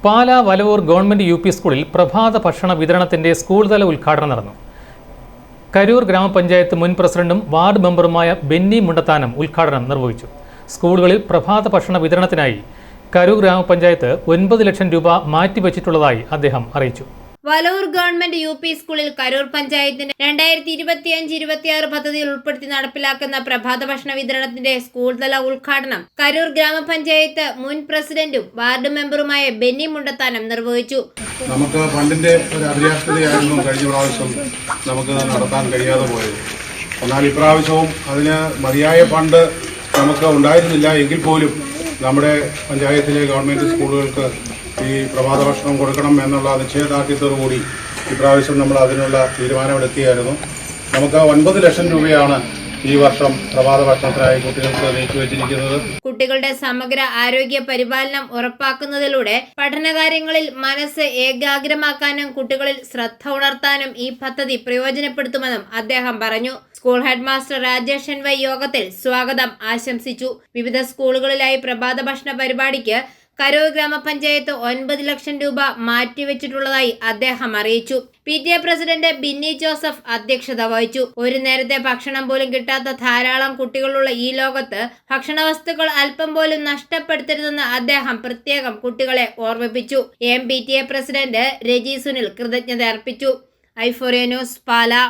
Pala Valavoor government U P സ്കൂളിൽ പ്രഭാത ഭക്ഷണ വിതരണത്തിന്റെ സ്കൂൾ തല ഉദ്ഘാടനം നടന്നു. കരൂർ ഗ്രാമപഞ്ചായത്ത് മുൻ പ്രസിഡന്റും വാർഡ് മെമ്പറുമായ ബെന്നി മുണ്ടത്താനം ഉദ്ഘാടനം നിർവഹിച്ചു. സ്കൂളുകളിൽ പ്രഭാത ഭക്ഷണ വിതരണത്തിനായി കരൂർ ഗ്രാമപഞ്ചായത്ത് 9 ലക്ഷം രൂപ മാറ്റിവെച്ചിട്ടുള്ളതായി അദ്ദേഹം അറിയിച്ചു. വലവൂർ ഗവൺമെന്റ് യു പി സ്കൂളിൽ കരൂർ പഞ്ചായത്തിന്റെ 2025-26 പദ്ധതിയിൽ ഉൾപ്പെടുത്തി നടപ്പിലാക്കുന്ന പ്രഭാത ഭക്ഷണ വിതരണത്തിന്റെ സ്കൂൾ തല ഉദ്ഘാടനം കരൂർ ഗ്രാമപഞ്ചായത്ത് മുൻ പ്രസിഡന്റും വാർഡ് മെമ്പറുമായ ബെന്നി മുണ്ടത്താനം നിർവഹിച്ചു. നമുക്ക് ഫണ്ടിന്റെ ഒരു അധികാരസ്ഥതയായിരുന്നു കഴിഞ്ഞ പ്രാവശ്യം നമുക്ക് നടത്താൻ കഴിയാതെ പോയത്. എന്നാൽ ഇപ്രാവശ്യവും അതിന് മതിയായ ഫണ്ട് നമുക്ക് ഉണ്ടായിരുന്നില്ല എങ്കിൽ പോലും നമ്മുടെ പഞ്ചായത്തിലെ ഗവൺമെന്റ് സ്കൂളുകൾക്ക് ഈ പ്രഭാത ഭക്ഷണം കൊടുക്കണം എന്നുള്ള നിശ്ചയദാർഢ്യത്തോടുകൂടി ഇപ്രാവശ്യം നമ്മൾ അതിനുള്ള തീരുമാനമെടുക്കുകയായിരുന്നു. നമുക്ക് 9 ലക്ഷം രൂപയാണ് ഈ വർഷം പ്രഭാത ഭക്ഷണത്തിനായി കുട്ടികൾക്ക് നീക്കിവെച്ചിരിക്കുന്നത്. കുട്ടികളുടെ സമഗ്ര ആരോഗ്യ പരിപാലനം ഉറപ്പാക്കുന്നതിലൂടെ പഠനകാര്യങ്ങളിൽ മനസ്സ് ഏകാഗ്രമാക്കാനും കുട്ടികളിൽ ശ്രദ്ധ ഉണർത്താനും ഈ പദ്ധതി പ്രയോജനപ്പെടുത്തുമെന്നും അദ്ദേഹം പറഞ്ഞു. School head master Rajeshan Y യോഗത്തിൽ സ്വാഗതം ആശംസിച്ചു. വിവിധ സ്കൂളുകളിലായി പ്രഭാത ഭക്ഷണ പരിപാടിക്ക് കരൂർ ഗ്രാമപഞ്ചായത്ത് 9 ലക്ഷം രൂപ മാറ്റിവെച്ചിട്ടുള്ളതായി അദ്ദേഹം അറിയിച്ചു. PTA പ്രസിഡന്റ് ബിന്നി ജോസഫ് അധ്യക്ഷത വഹിച്ചു. ഒരു നേരത്തെ ഭക്ഷണം പോലും കിട്ടാത്ത ധാരാളം കുട്ടികളുള്ള ഈ ലോകത്ത് ഭക്ഷണവസ്തുക്കൾ അല്പം പോലും നഷ്ടപ്പെടുത്തരുതെന്ന് അദ്ദേഹം പ്രത്യേകം കുട്ടികളെ ഓർമ്മിപ്പിച്ചു. PTA പ്രസിഡന്റ് രജി സുനിൽ കൃതജ്ഞത അർപ്പിച്ചു. ഐഫോറിയ ന്യൂസ്, പാലാ.